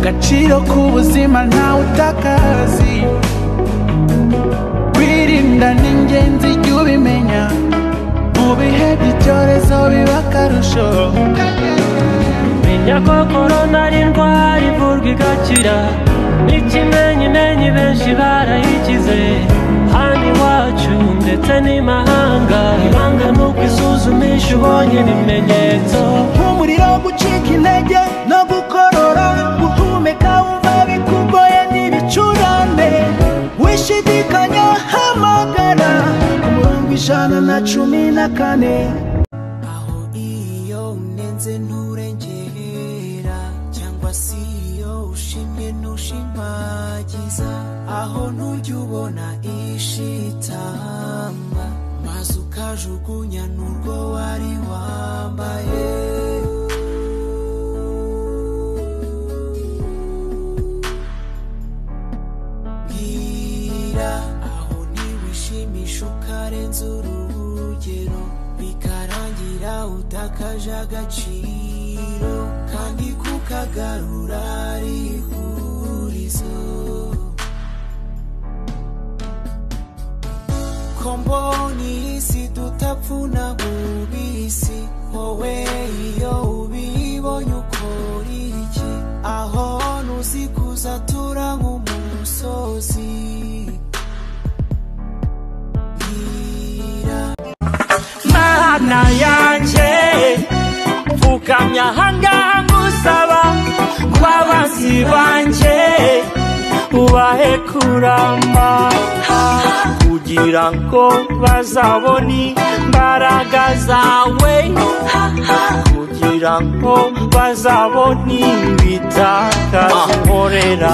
agaciro k'ubuzima ntawe utakazi. Kwirinda ni ingenzi jya ubimenya, mu bihe by'icyorezo biba akarusho. Menya ko korona ari indwara ivurwa igakira, n'ikimenyimenyi benshi barayikize, hano iwacu ndetse n'imahanga. Ibanga ni ukwisuzumisha ubonye ibimenyetso, nk'umuriro, gucika intege no gukorora, guhumeka wumva bikugoye n'ibicurane. Wishidikanya hamagara ku murongo 114. Aho iyo unenze nturengera, cyangwa si iyo ushimye ntushimagiza, aho ntujya ubona ishitamba, maze ukajugunya n'urwo wari wambaye. Mbwira aho ntiwishimisha ukarenza urugero, bikarangira utakaje agaciro, kandi kukagarura ari ihurizo. Ko mbona iyi si tutapfuna bubisi, wowe iyo ubibonye ukora iki? Aho ntuzikuza tura nk'umusozi. Mana yanjye pfukamya ahangaha ngusaba, kw'abanzi banjye ubahe kuramba, kugira ngo bazabone imbaraga zawe, kugira ngo bazabone ibitaka nkorera.